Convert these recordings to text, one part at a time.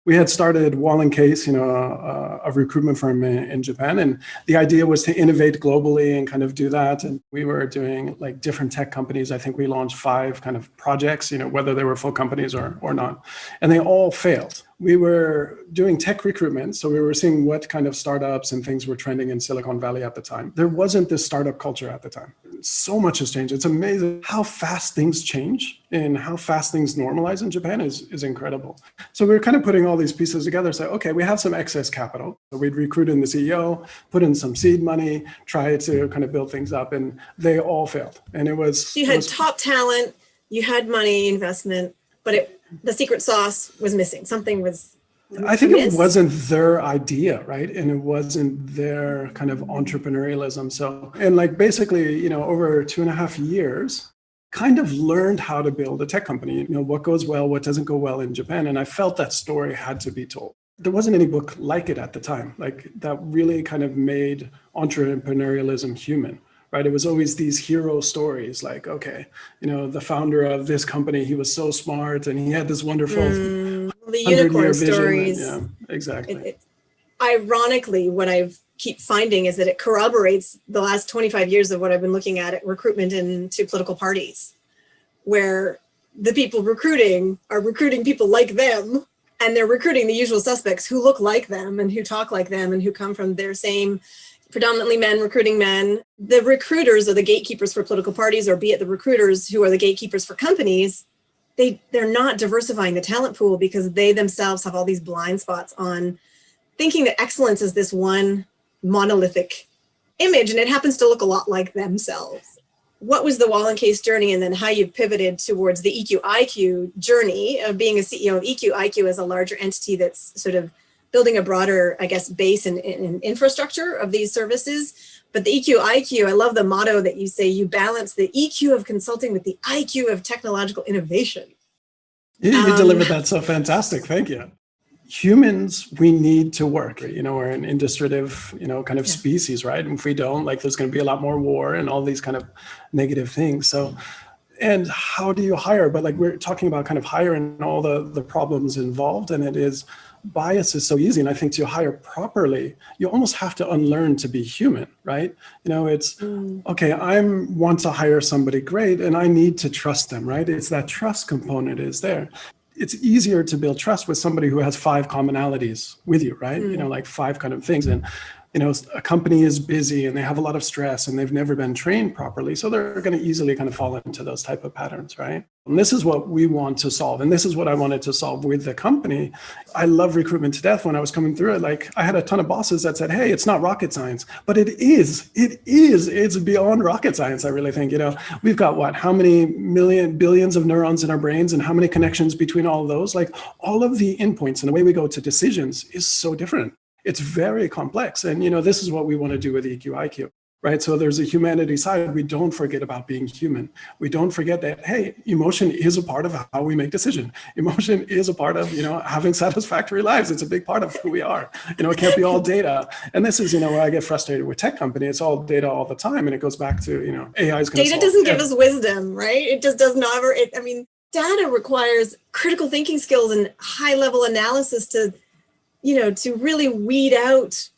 We had started Wahl+Case, a recruitment firm in Japan. And the idea was to innovate globally and kind of do that. And we were doing like different tech companies. I think we launched 5 kind of projects, whether they were full companies or not. And they all failed. We were doing tech recruitment. So we were seeing what kind of startups and things were trending in Silicon Valley at the time. There wasn't this startup culture at the time. So much has changed. It's amazing how fast things change and how fast things normalize in Japan is incredible. So we were kind of putting all these pieces together, say, okay, we have some excess capital. So we'd recruit in the CEO, put in some seed money, try to kind of build things up, and they all failed. And it was... You had top talent, you had money investment, but the secret sauce was missing. Something was I think it wasn't their idea, right? And it wasn't their kind of entrepreneurialism. So, and like basically, over 2.5 years, kind of learned how to build a tech company, what goes well, what doesn't go well in Japan. And I felt that story had to be told. There wasn't any book like it at the time, like that really kind of made entrepreneurialism human. Right? It was always these hero stories like, okay, the founder of this company, he was so smart and he had this wonderful the unicorn stories. Yeah, exactly. Ironically, what I keep finding is that it corroborates the last 25 years of what I've been looking at recruitment into political parties, where the people recruiting are recruiting people like them, and they're recruiting the usual suspects who look like them and who talk like them and who come from their same predominantly men recruiting men. The recruiters are the gatekeepers for political parties, or be it the recruiters who are the gatekeepers for companies. They're not diversifying the talent pool because they themselves have all these blind spots on thinking that excellence is this one monolithic image, and it happens to look a lot like themselves. What was the Wahl+Case journey, and then how you pivoted towards the EQIQ journey of being a CEO of EQIQ as a larger entity that's sort of building a broader, I guess, base and infrastructure of these services. But the EQIQ, I love the motto that you say, you balance the EQ of consulting with the IQ of technological innovation. You delivered that so fantastic. Thank you. Humans, we need to work. We're an illustrative, kind of species, right? And if we don't, there's going to be a lot more war and all these kind of negative things. So, and how do you hire? But we're talking about kind of hiring and all the problems involved, and it is, bias is so easy. And I think to hire properly, you almost have to unlearn to be human, right? It's, okay, I want to hire somebody great and I need to trust them, right? It's that trust component is there. It's easier to build trust with somebody who has 5 commonalities with you, right? 5 kind of things. And a company is busy and they have a lot of stress and they've never been trained properly. So they're going to easily kind of fall into those type of patterns, right? And this is what we want to solve. And this is what I wanted to solve with the company. I love recruitment to death. When I was coming through it, I had a ton of bosses that said, hey, it's not rocket science, but it's beyond rocket science. I really think, we've got how many billions of neurons in our brains and how many connections between all of those, all of the endpoints and the way we go to decisions is so different. It's very complex. And, this is what we want to do with EQIQ, right? So there's a humanity side. We don't forget about being human. We don't forget that, hey, emotion is a part of how we make decisions. Emotion is a part of, having satisfactory lives. It's a big part of who we are. It can't be all data. And this is, where I get frustrated with tech company. It's all data all the time. And it goes back to, AI is going to data doesn't give us wisdom, right? It just does not. Data requires critical thinking skills and high level analysis to really weed out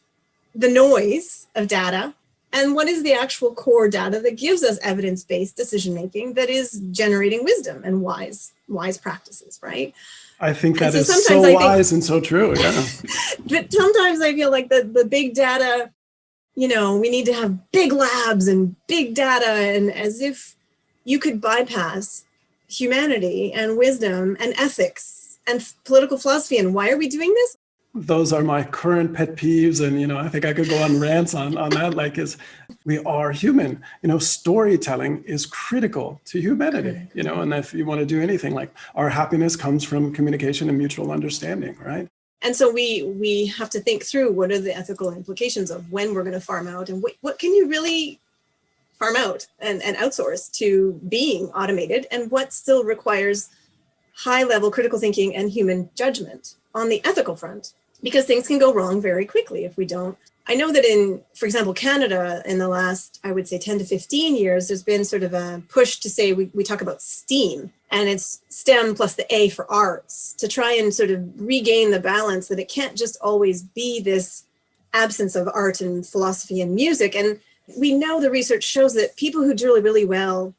the noise of data. And what is the actual core data that gives us evidence-based decision-making that is generating wisdom and wise practices, right? I think that is so wise and so true, yeah. But sometimes I feel like the big data, we need to have big labs and big data, and as if you could bypass humanity and wisdom and ethics and political philosophy. And why are we doing this? Those are my current pet peeves. And, I think I could go on rants on that, is we are human. Storytelling is critical to humanity, and if you want to do anything, our happiness comes from communication and mutual understanding, right? And so we have to think through what are the ethical implications of when we're going to farm out, and what can you really farm out and outsource to being automated, and what still requires high level critical thinking and human judgment on the ethical front. Because things can go wrong very quickly if we don't I know that in, for example, Canada, in the last, I would say 10 to 15 years, there's been sort of a push to say we talk about STEAM, and it's STEM plus the A for arts, to try and sort of regain the balance that it can't just always be this absence of art and philosophy and music. And we know the research shows that people who do really well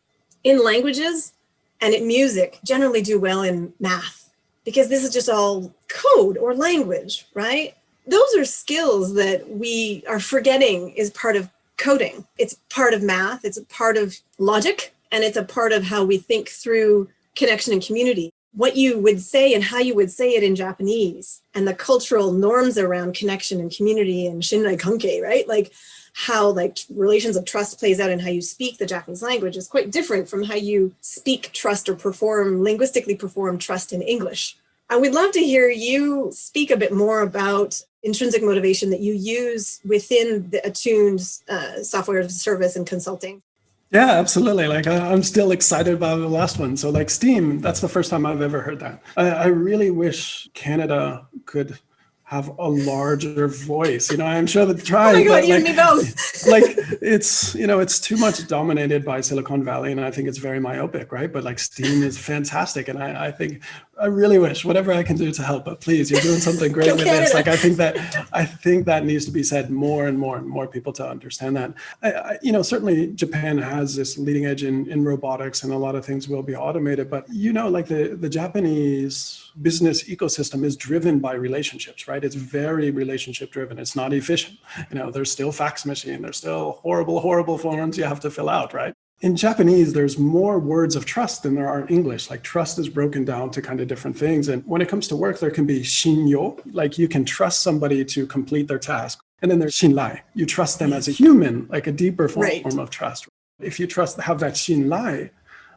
in languages and in music generally do well in math, because this is just all code or language, right? Those are skills that we are forgetting is part of coding. It's part of math, it's a part of logic, and it's a part of how we think through connection and community. What you would say and how you would say it in Japanese, and the cultural norms around connection and community and shinrai kanke, right? Like how like relations of trust plays out in how you speak the Japanese language is quite different from how you speak trust or linguistically perform trust in English. I would love to hear you speak a bit more about intrinsic motivation that you use within the Attuned software as a service and consulting. Yeah, absolutely. Like I'm still excited about the last one. So like STEAM, that's the first time I've ever heard that. I really wish Canada could have a larger voice. I'm sure they try. Oh my God, but you and me both. Like it's, it's too much dominated by Silicon Valley, and I think it's very myopic, right? But like STEAM is fantastic. And I think I really wish whatever I can do to help, but please, you're doing something great with this. Like I think that needs to be said more and more people to understand that. Certainly Japan has this leading edge in robotics, and a lot of things will be automated, but like the Japanese business ecosystem is driven by relationships, right? It's very relationship driven. It's not efficient. There's still fax machine. There's still horrible forms you have to fill out, right? In Japanese, there's more words of trust than there are in English. Like trust is broken down to kind of different things. And when it comes to work, there can be shinyo, like you can trust somebody to complete their task. And then there's shinrai. You trust them as a human, like a deeper form of trust. If you have that shinrai,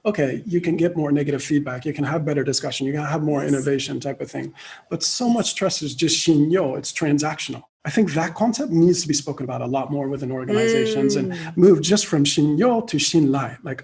okay, you can get more negative feedback. You can have better discussion. You can have more innovation type of thing. But so much trust is just shinyo. It's transactional. I think that concept needs to be spoken about a lot more within organizations and move just from shinyo to shinrai, like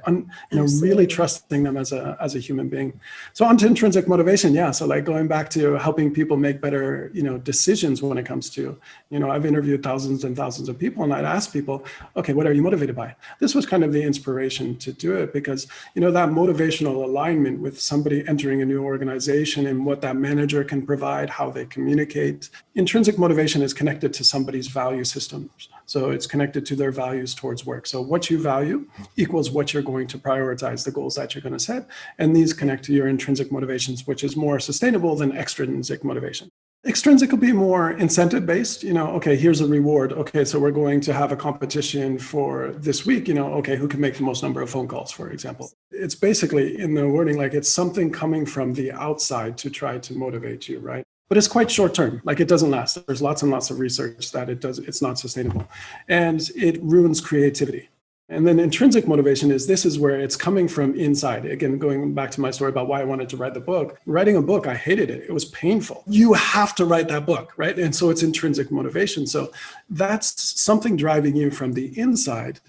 really trusting them as a human being. So on to intrinsic motivation, yeah. So like going back to helping people make better decisions when it comes to I've interviewed thousands and thousands of people, and I'd ask people, okay, what are you motivated by? This was kind of the inspiration to do it, because that motivational alignment with somebody entering a new organization and what that manager can provide, how they communicate. Intrinsic motivation is connected to somebody's value systems. So it's connected to their values towards work. So what you value equals what you're going to prioritize, the goals that you're going to set. And these connect to your intrinsic motivations, which is more sustainable than extrinsic motivation. Extrinsic will be more incentive based, okay, here's a reward. Okay, so we're going to have a competition for this week, okay, who can make the most number of phone calls, for example. It's basically in the wording, like it's something coming from the outside to try to motivate you, right? But it's quite short term, like it doesn't last. There's lots and lots of research that it's not sustainable, and it ruins creativity. And then intrinsic motivation this is where it's coming from inside. Again, going back to my story about why I wanted to write the book. Writing a book, I hated it. It was painful. You have to write that book, right? And so it's intrinsic motivation. So that's something driving you from the inside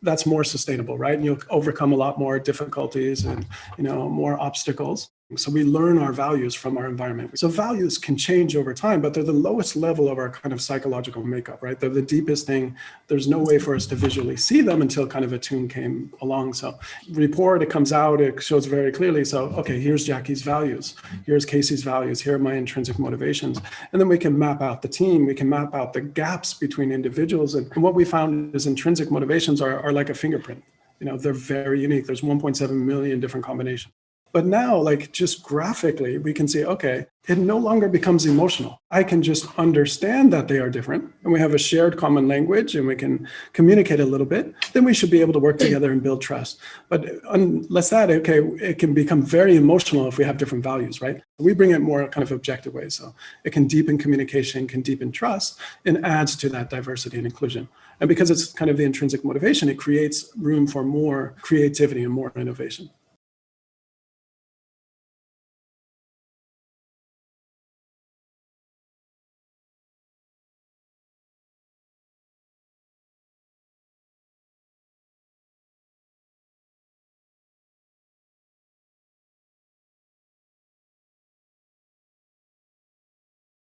that's more sustainable, right? And you'll overcome a lot more difficulties and more obstacles. So we learn our values from our environment. So values can change over time, but they're the lowest level of our kind of psychological makeup, right? They're the deepest thing. There's no way for us to visually see them until kind of Attuned came along. So report, it comes out, it shows very clearly. So, okay, here's Jackie's values. Here's Casey's values. Here are my intrinsic motivations. And then we can map out the team. We can map out the gaps between individuals. And what we found is intrinsic motivations are like a fingerprint. They're very unique. There's 1.7 million different combinations. But now, like just graphically, we can see, okay, it no longer becomes emotional. I can just understand that they are different, and we have a shared common language, and we can communicate a little bit. Then we should be able to work together and build trust. But unless that, okay, it can become very emotional if we have different values, right? We bring it more kind of objective ways. So it can deepen communication, can deepen trust, and adds to that diversity and inclusion. And because it's kind of the intrinsic motivation, it creates room for more creativity and more innovation.